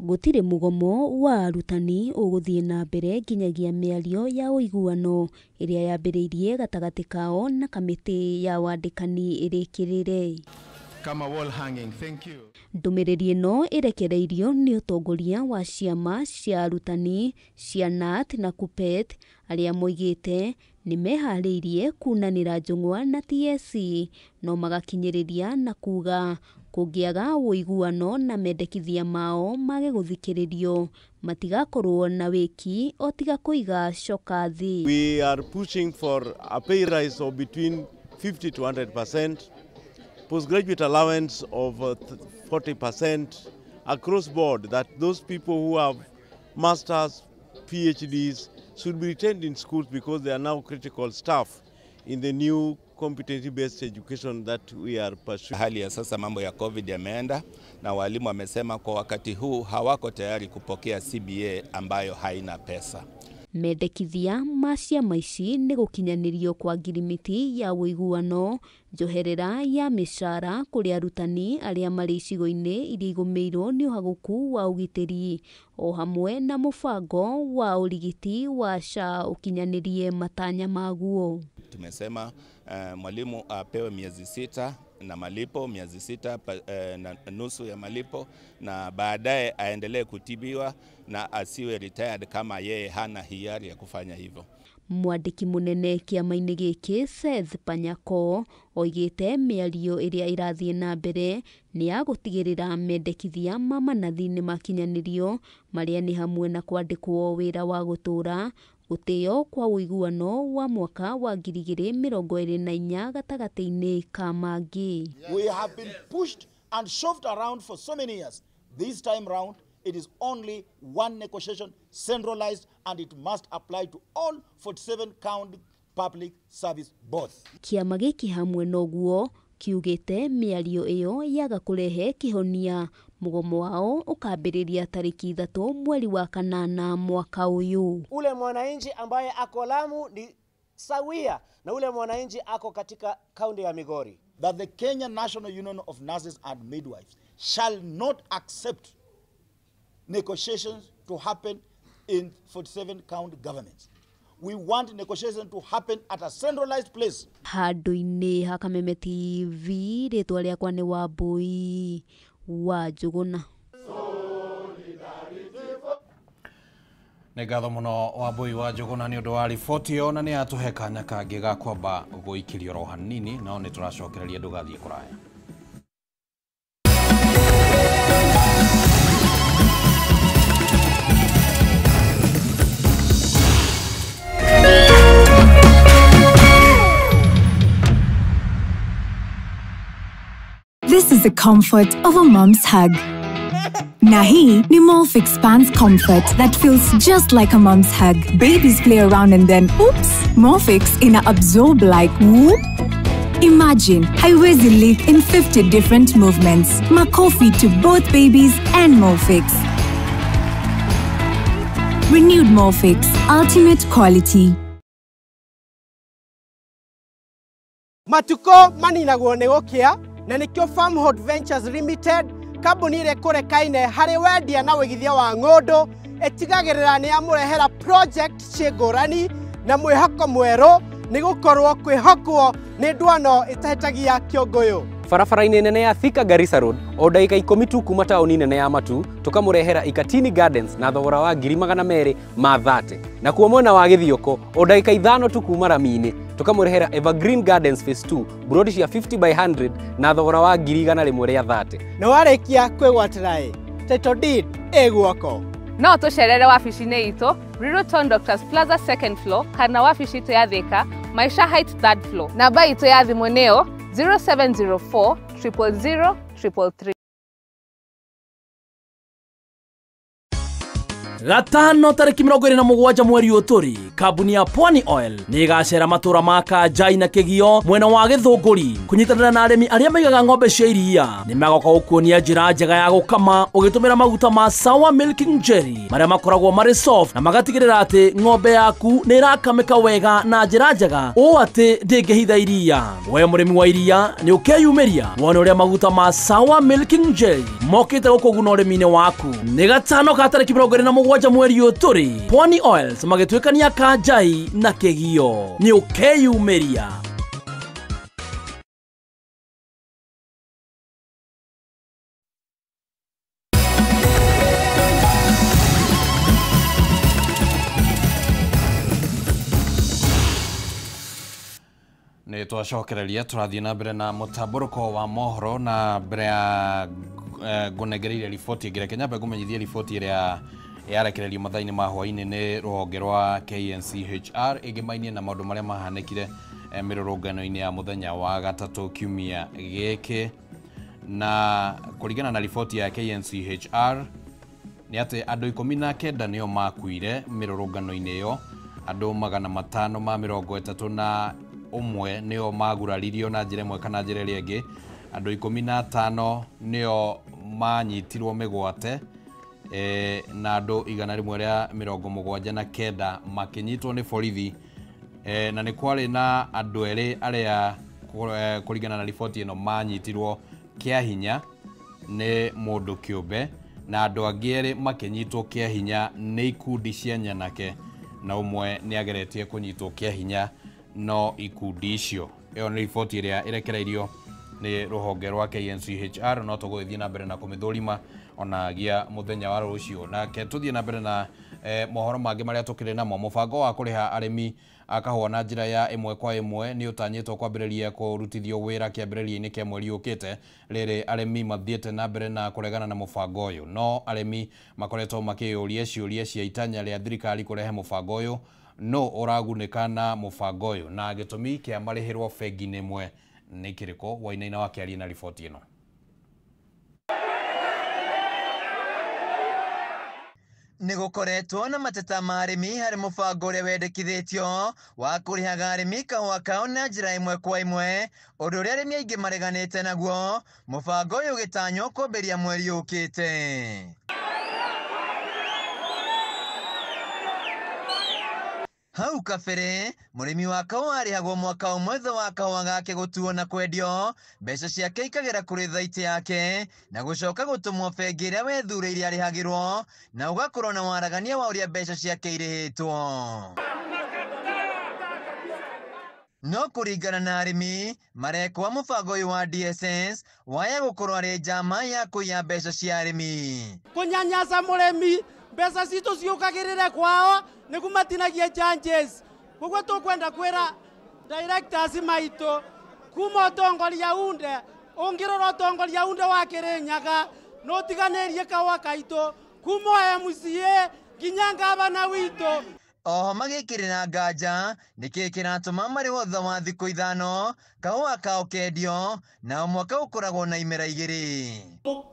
Speaker 10: Gũtirĩ mũgomo wa arutani ũgũthiĩ na mbere nginyagia mĩario ya ũiguano ĩrĩa yambĩrĩirie gatagatĩ kao na kamĩtĩ ya wandĩkani ĩrĩkĩrĩre.
Speaker 4: kama wall hanging. Thank you.
Speaker 10: Ndũmĩrĩri ĩno ĩrekereirio nĩ ũtongoria wa ciama cia arutani cia KNUT na KUPPET arĩa moigĩte nĩ meharĩirie kunanĩra njũng'wa na TSC no magakinyĩrĩria na kuga kũngĩaga ũiguano na mendekithia mao mage gũthikĩrĩrio matigakorwo na wĩki o tiga kũiga coka thĩ.
Speaker 6: We are pushing for a pay rise of between 50 to 100%, postgraduate allowance of 40% across board, that those people who have masters, PhDs should be retained in schools because they are now critical staff in the new competency-based education that we are pursuing.
Speaker 7: Hali ya sasa mambo ya COVID yameenda na walimu wamesema kwa wakati huu hawako tayari kupokea CBA ambayo haina pesa.
Speaker 10: Mendekithia ma ciama ici nĩ gũkinyanĩrio kwa ngirimiti ya ũiguano, njoherera ya mĩcara kũrĩ arutani arĩa marĩ icigo-inĩ iria igũmĩirwo nĩ ũhagũku wa ũgitĩri, o hamwe na mũbango wa ũrigiti wa SHA ũkinyanĩrie matanya maguo.
Speaker 7: Tumesema mwalimu apewe miezi 6 na malipo, miezi 6 na nusu ya malipo, na baadaye aendelee kutibiwa na asiwe retired kama yeye hana hiari ya kufanya hivyo.
Speaker 10: Mwandĩki mũnene kĩama-inĩ gĩkĩ Seth Panyako oigĩte mĩario ĩrĩa ĩrathiĩ na mbere nĩ ya gũtigĩrĩra mendekithia ma manathi nĩ makinyanĩrio, marĩa nĩ hamwe na kwandĩkwo wĩra wa gũtũũra, gũtĩo kwa ũiguano wa mwaka wa 2024 gatagatĩ-inĩ ka mangĩ.
Speaker 11: We have been pushed and shoved around for so many years. This time round, it is only one negotiation, centralized, and it must apply to all 47 county public service boards.
Speaker 10: Kĩama gĩkĩ hamwe noguo kiugĩte mĩario ĩyo yaga kũrehe kĩhonia, mũgomo wao ũkambĩrĩria tarĩki 3 mweri wa kanana mwaka ũyũ.
Speaker 12: Ule mwananchi ambaye ako Lamu ni sawia na ule mwananchi ako katika kaunti ya Migori.
Speaker 11: That the Kenya National Union of Nurses and Midwives shall not accept negotiations to happen in 47 county governments. We want negotiations to happen at a centralized place.
Speaker 10: Handũ-inĩ ha Kameme TV, rĩtwa rĩakwa nĩ Wambui wa Njũgũna.
Speaker 2: Nĩ ngatho mũno Wambui wa Njũgũna nĩ ũndũ wa riboti ĩyo, na nĩ atũhe kanya kangĩ ga kwamba gũikĩrio ro hanini, no nĩ tũracokereria ndũgathiĩ kũraya.
Speaker 26: This is the comfort of a mom's hug. Nahi ni Molfix Expands comfort that feels just like a mom's hug. Babies play around and then, oops, Molfix ina absorb like whoop. Imagine haiwezi leak in 50 different movements. Makofi to both babies and Molfix. Renewed Molfix, ultimate quality.
Speaker 12: Matuko maninagwo nĩ gũkĩa na nĩkĩo Farmhold Ventures Limited, kambuni ĩrĩa kũrekaine harĩ wendia na wĩigithia wa ng'ũndũ, ĩtigagĩrĩra nĩ yamũrehera project ciĩngũrani na mwĩhoko mwerũ nĩ gũkorwo kwĩhokwo nĩ ndwano ĩtahĩtagia kĩũngũyũ.
Speaker 27: Barabara-inĩ nene ya Thika Garissa Road, o ndagĩka 10 tu kuma taũni nene ya Matu, tũkamũrehera Ikatini Gardens na thogora wa 230,000. Na kuo mwena wa Gĩthioko, o ndagĩka 5 tu kuma Rami-inĩ, tũkamũrehera Evergreen Gardens Phase 2, burodi cia 50 by 100 na thogora wa 130,000.
Speaker 12: Na warĩkia kwĩgwatĩra title deed ĩguoko.
Speaker 28: No tũcerere wabici-inĩ itũ, Riruton Doctors Plaza 2nd floor, kana wabici itũ ya Thika, Maisha Heights 3rd floor. Namba itũ ya thimũ nĩyo 0704 000 333.
Speaker 29: Gatano tariki 27 mweri ũtũri, kambuni ya Pwani Oil nĩ ĩgacera matũra ma Kanjai na Kĩgio mwena wa Gĩthũngũri kũnyitanĩra na arĩmi arĩa maigaga ng'ombe cia iria. Nĩ magoka gũkuonia njĩra njega ya gũkama ũgĩtũmĩra maguta ma Sawa Milking Jelly marĩa makoragwo marĩ soft na magatigĩrĩra atĩ ng'ombe yaku nĩ ĩrakamĩka wega na njĩra njega ũũ atĩ ndĩngĩhitha iria. We mũrĩmi wa iria nĩ ũkeyumĩria wone ũrĩa maguta ma Sawa Milking Jelly mokĩte gũkũguna ũrĩmi-inĩ waku. Nĩ gatano ka tariki 27 mweri ũtũri, Pwani Oils magĩtuĩkania Kanjai na Kĩgio. Nĩ ũkeyumĩria.
Speaker 2: Nĩ twacokereria tũrathiĩ na mbere na mũtambũrũko wa mohoro na mbere ya ngũnengereire riboti ĩngĩ nyambe ngũmenyithie riboti ĩrĩa yarekererio mathaa-inĩ ma hwaĩ-inĩ nĩ rũhonge rwa KNCHR ĩngĩmainie na maũndũ marĩa mahanĩkire mĩrũrũngano-inĩ ya mũthenya wa gatatũ kiumia gĩkĩ. Na kũringana na riboti ya KNCHR nĩ atĩ andũ 19 nĩo makuire mĩrũrũngano-inĩ ĩyo, andũ 531 nĩo maguraririo na njĩra ĩmwe kana njĩra ĩrĩa ĩngĩ, andũ 15 nĩo manyitirwo mĩgwate na andũ 179 makĩnyitwo nĩ borithi, na nĩ kwarĩ na andũ erĩ arĩa kũringana na riboti ĩno manyitirwo kĩa hinya nĩ mũndũ kĩũmbe, na andũ angĩ erĩ makĩnyitwo kĩa hinya nĩ ikundi cia nyanake, na ũmwe nĩ ageretie kũnyitwo kĩa hinya no ikundi icio. Ĩyo nĩ riboti ĩrĩa ĩrekereirio nĩ rũhonge rwa KNCHR, no tũgũthiĩ na mbere na kũmĩthũrima onagia mũthenya wa rũciũ. Nake tũthiĩ na mbere na mohoro mangĩ marĩa tũkĩrĩ namo. Mũbango wa kũrĩha arĩmi a kahũa na njĩra ya ĩmwe kwa ĩmwe nĩ ũtanyĩtwo kwambĩrĩria kũrutithio wĩra kĩambĩrĩria-inĩ kĩa mweri ũkĩte. Rĩrĩ arĩmi mathiĩte na mbere na kũregana na mũbango ũyũ, no arĩmi makoretwo makĩyũria ciũria cia itanya rĩa thirikari kũrehe mũbango ũyũ no ũragunĩka na mũbango ũyũ, na gĩtũmi kĩa marĩhĩrwo bengi-inĩ ĩmwe nĩ kĩrĩkũ? Wainaina wakĩaria na riboti ĩno.
Speaker 13: Nĩgũkoretwo na mateta ma arĩmi harĩ mũbango ũrĩa wendekithĩtio wa kũrĩhaga arĩmi kahũa kao na njĩra ĩmwe kwa ĩmwe, ũndũ ũrĩa arĩmi aingĩ mareganĩte naguo, mũbango ũyũ ũgĩtanywo kwambĩrĩria mweri ũkĩte. Hau kabere mũrĩmi wa kahũa arĩhagwo mwaka ũmwe thutha wa kahũa gake gũtuo na kwendio, mbeca ciake ikagera kũrĩ thaitĩ yake na gũcoka gũtũmwo bengi ĩrĩa wethurĩire arĩhagĩrwo, na ũgakorwo na waragania wa ũrĩa mbeca ciake irĩhĩtwo. No kũringana na arĩmi marekwa mũbango ũyũ wa DSS waya gũkorwo arĩ njama ya kũiya mbeca cia arĩmi,
Speaker 12: kũnyanyaca mũrĩmi, mbeca citũ ciũkagĩrĩre kwao nĩguo matinagie changes. Koguo tũkwenda kwĩra directors maitũ kuma ũtongoria unde, ũngĩrora ũtongoria unde wa Kĩrĩnyaga no tiganĩrie kahũa kaitũ kuma MCA nginya ngavana witũ.
Speaker 13: Oho magĩkĩrĩra nganja nĩkĩĩ kĩratũma marĩhwo thutha wa thikũ 5 kahũa kao kendio na mwaka ũkoragwo na imera 2.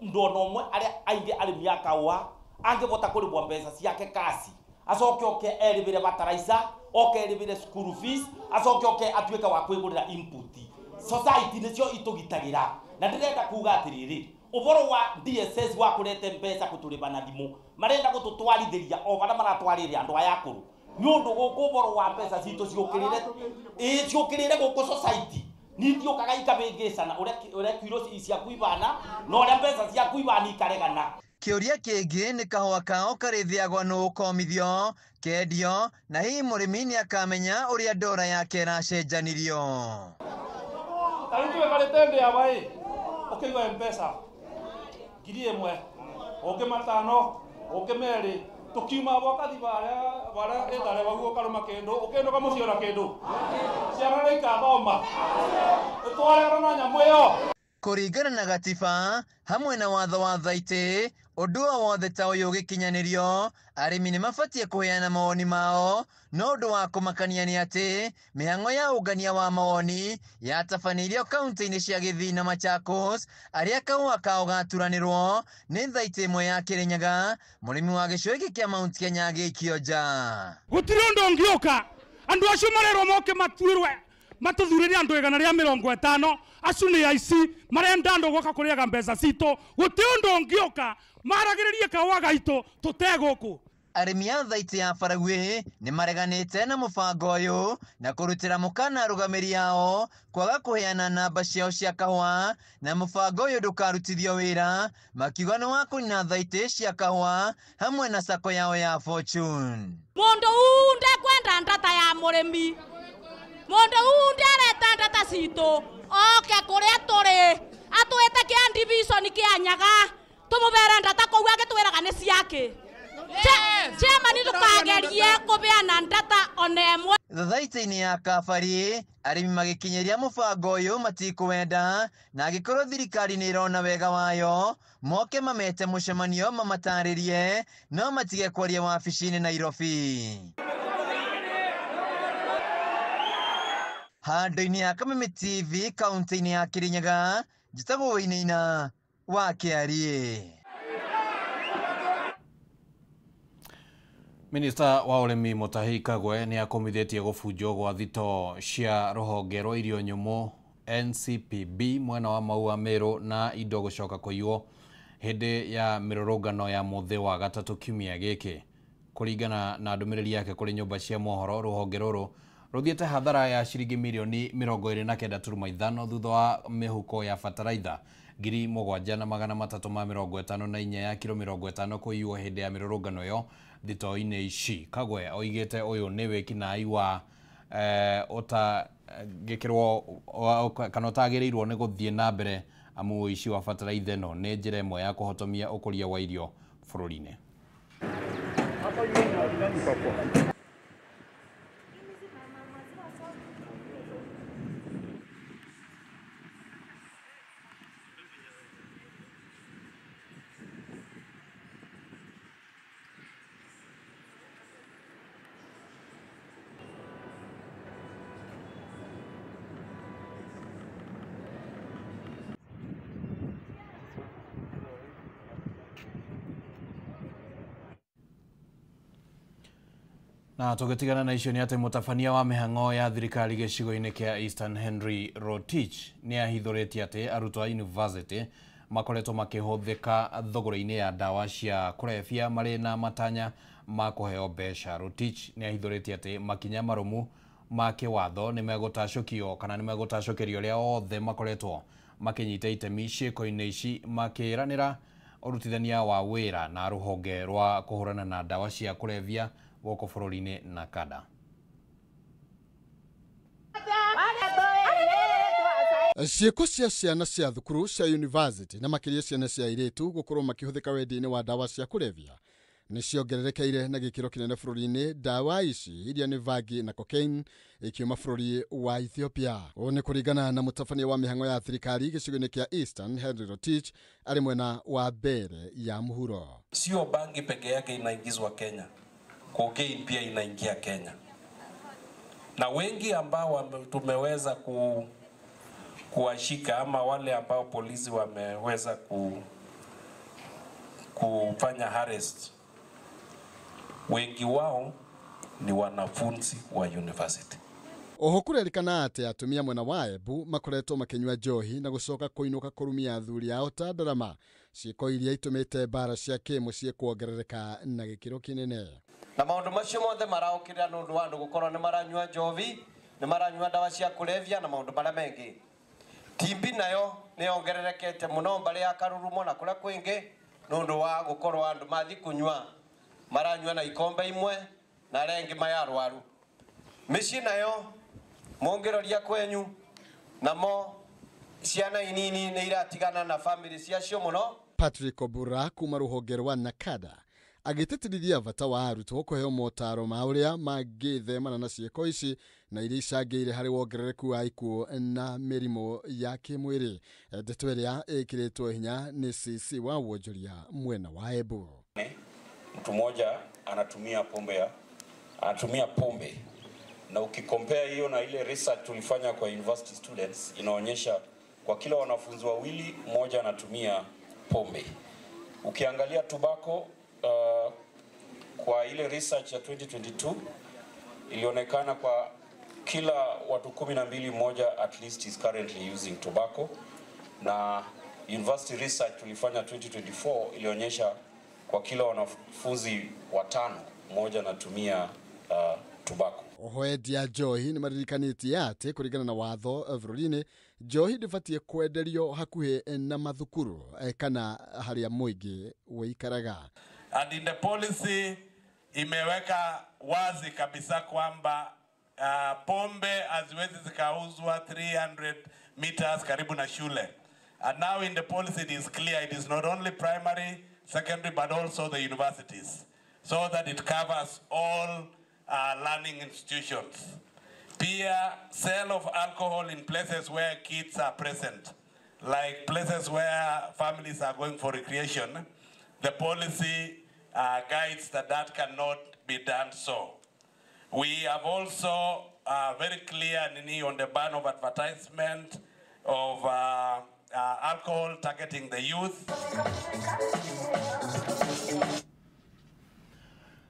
Speaker 14: Ndona ũmwe arĩa aingĩ arĩmi a kahũa angĩhota kũrĩhwo mbeca ciake kasi, acoke oke erĩhĩre bataraica, oke erĩhĩre school fees, acoke oke atuĩke wa kwĩgũrĩra input. Society nĩcio itũgitagĩra, na ndĩrenda kuga atĩrĩrĩ, ũboro wa DSS wa kũrete mbeca gũtũrĩha na thimũ marenda gũtũtwarithĩria o bara maratwarĩria andũ aya akũrũ, nĩ ũndũ gũkũ ũboro wa mbeca citũ ciũkĩrĩre gũkũ society nĩithiũkaga ikabĩngĩcana ũrĩa kiro ciaku ibana na ũrĩa mbeca ciaku ibana ikaregana.
Speaker 13: Kĩũria kĩngĩ nĩ kahũa kao karĩthĩagwo nũ ũkomithio kendio, na hihi mũrĩmi nĩ akamenya ũrĩa ndora yake ĩracenjanirio.
Speaker 14: Tarĩtuwe karĩtende aba ũkĩigua mbeca 1,000 ũngĩ 5 ũngĩ 2 tukiuma bokathi bara ethare baguo karuma kendo ukendo kamuciona kendo ciana ikathoma tware na nyamu ĩyo.
Speaker 13: Kũringana na gatiba hamwe na watho wa thaitĩ, ũndũ o wothe ta ũyũ ũgĩkinyanĩrio, arĩmi nĩ mabatie kũheana mawoni mao, no ũndũ wa kũmakania nĩ atĩ mĩhang'o ya ũngania wa mawoni yatabanĩirio kaunti-inĩ cia Gĩthii na Machakos, arĩa kahũa kao gaturanĩrwo nĩ thaitĩ ĩmwe ya Kĩrĩnyaga, mũrĩmi wa gĩcigo gĩkĩ kĩa Mount Kenya agĩikio nja.
Speaker 8: Gũtirĩ ũndũ ũngĩũka, andũ acio marerwo moke matuĩrwe matuthurĩrie andũ 150 acio nĩ aici marenda andũ gũka kũrĩaga mbeca citũ. Gũtirĩ ũndũ ũngĩũka, maragĩrĩrie kahũa gaitũ tũtegũkũ.
Speaker 13: Arĩmi a thaitĩ ya Baragwe nĩ mareganĩte na mũbango ũyũ na kũrutĩra mũkana arũgamĩri ao kwaga kũheana namba ciao cia kahũa, na mũbango ũyũ ndũkarutithio wĩra, makiuga nĩ wa kũnina thaitĩ cia kahũa hamwe na sako yao ya Fortune.
Speaker 15: Mũndũ unde kwenda ndata ya mũrĩmi, mũndũ unde areta ndata citũ oke kũrĩa tũrĩ atwĩte kĩa division kĩa Nyaga tũmũbere ndata kũu agĩtwĩraga nĩ ciake. Chema ni tukagerie kubeana ndata ona ĩmwe.
Speaker 13: thathaitĩ-inĩ ya Kabari arĩmi magĩkinyeria mũbango ũyũ matikũwenda na agĩkorwo thirikari nĩ ĩrona wega wayo moke mamete mũcemanio mamatarĩrie no matige kwaria wabici-inĩ Nairobi. Handũ-inĩ ya Kameme TV kaunti-inĩ ya Kirinyaga njĩtagwo Wainaina wa Kĩarie.
Speaker 2: Minista wa Ũrĩmi Mutahi Kagwe nĩ akomithitie gũbunjwo gwa thito cia rũhonge rwa irio nyũmũ NCPB mwena wa Maua Meru na indo gũcoka kũiywo hĩndĩ ya mĩrũrũngano ya mũthĩ wa gatatũ kiumia gĩkĩ. Kũringana na ndũmĩrĩri yake kũrĩ nyũmba cia mohoro, rũhonge rũrũ rũthiĩte hathara ya ciringi mirioni 29.5 thutha wa mĩhuko ya bataraitha 7,354 ya kilo 50 kũiywo hĩndĩ ya mĩrũrũngano ĩyo thito-inĩ ici. Kagwe oigĩte ũyũ nĩ wĩkinaĩ wa kana ũtagĩrĩirwo nĩ gũthiĩ na mbere amu ũici wa bataraitha ĩno nĩ njĩra ĩmwe ya kũhotomia ũkũria wa irio bũrũri-inĩ. Na tũgĩtigana na icio nĩ atĩ mũtabania wa mĩhang'o ya thirikari gĩcigo-inĩ kĩa Eastern Henry Rotich nĩ ahithũrĩtie atĩ arutwo a university makoretwo makĩhũthĩka thogora-inĩ ya ndawa cia kũrebia marĩ na matanya ma kũheo mbeca. Rotich nĩ ahithũrĩtie atĩ makinya marũmu ma kĩwatho nĩ megũtacũkio kana nĩ megũtacũkĩrio ũrĩa othe makoretwo makĩnyita itemi ciĩko-inĩ ici makĩranĩra ũrutithania wa wĩra na rũhonge rwa kũhũrana na ndawa cia kũrebia gũkũ bũrũri-inĩ na kada.
Speaker 16: Ciĩko cia ciana cia thukuru cia university na makĩria ciana cia airĩtu gũkorwo makĩhũthĩka wendia-inĩ wa ndawa cia kũrebia nĩ ciongererekeire na gĩkĩro kĩnene bũrũri-inĩ. Ndawa ici iria nĩ vangi na cocaine ikiuma bũrũri wa Ethiopia. Ũũ nĩ kũringana na mũtabania wa mĩhang'o ya thirikari gĩcigo-inĩ kĩa Eastern Henry Rotich arĩ mwena wa mbere ya mũhuro.
Speaker 17: Sio bangi peke yake inaingizwa Kenya, cocaine pia inaingia Kenya, na wengi ambao tumeweza kuwashika ama wale ambao polisi wameweza kufanya arrest, wengi wao ni wanafunzi wa university.
Speaker 16: Oho kũrerĩkana atĩ atumia mwena wa Embu makoretwo makĩnyua njohi na gũcoka kũinũka kũrumia athuri ao ta ndarama, ciĩko iria itũmĩte mbara cia kĩmũciĩ kuongerereka na gĩkĩro kĩnene.
Speaker 18: Na maũndũ macio mothe maraũkĩrĩra nĩ ũndũ wa andũ gũkorwo nĩ maranyua njovi, nĩ maranyua ndawa cia kũrebia na maũndũ marĩa mengĩ. TB nayo nĩ yongererekete mũno mbarĩ ya Karurumo na kũrĩa kwĩngĩ nĩ ũndũ wa gũkorwo andũ mathi kunyua maranyua na ikombe imwe na arĩa angĩ mayarwaru. Mĩciĩ nayo mũngĩroria kwenyu namo ciana inini nĩ iratigana na family ciacio mũno.
Speaker 16: Patrick Obura kuma rũhonge rwa Nakada agĩtĩtĩrithia bata wa arutwo kũheo motaro ma ũrĩa mangĩthemana na ciĩko ici na iria icangĩire harĩ wongerereku wa ikuũ na mĩrimũ ya kĩmwĩrĩ. Ndeto ĩrĩa ĩkĩrĩtwo hinya nĩ CC wa wonjoria mwena wa Embu.
Speaker 17: Mtu mmoja anatumia pombe na ukikompare hiyo na ile research tulifanya kwa university students inaonyesha kwa kila wanafunzi wawili mmoja anatumia pombe. Ukiangalia tobacco kwa ile research ya 2022 ilionekana kwa kila watu 12 mmoja at least is currently using tobacco, na university research tulifanya 2024 ilionyesha kwa kila wanafunzi 5 mmoja anatumia tobacco.
Speaker 16: Oho endia njohi nĩ maririkanĩtie atĩ kũringana na watho bũrũri-inĩ njohi ndĩbatiĩ kwenderio hakuhĩ na mathukuru kana harĩa mũingĩ wĩikaraga.
Speaker 19: And in the policy imeweka wazi kabisa kwamba pombe haziwezi zikauzwa 300 meters karibu na shule. And now in the policy it is clear it is not only primary, secondary but also the universities, so that it covers all learning institutions. Pia, sale of alcohol in places where kids are present, like places where families are going for recreation. The policy guides that cannot be done so. We have also very clear on the ban of advertisement of alcohol targeting the youth.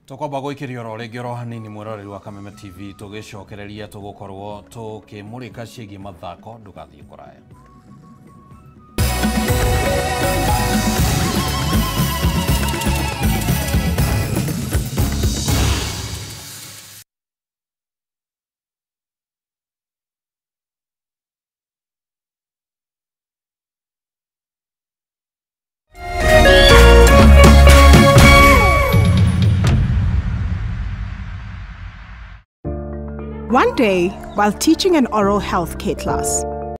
Speaker 2: Tukwamba gwikiria ro ringi ro hanini mwiroreri wa Kameme TV tugicokereria tugukorwo tukimurika ciigi mathako ndugathie kuraya.
Speaker 1: One day, while teaching an oral health care class,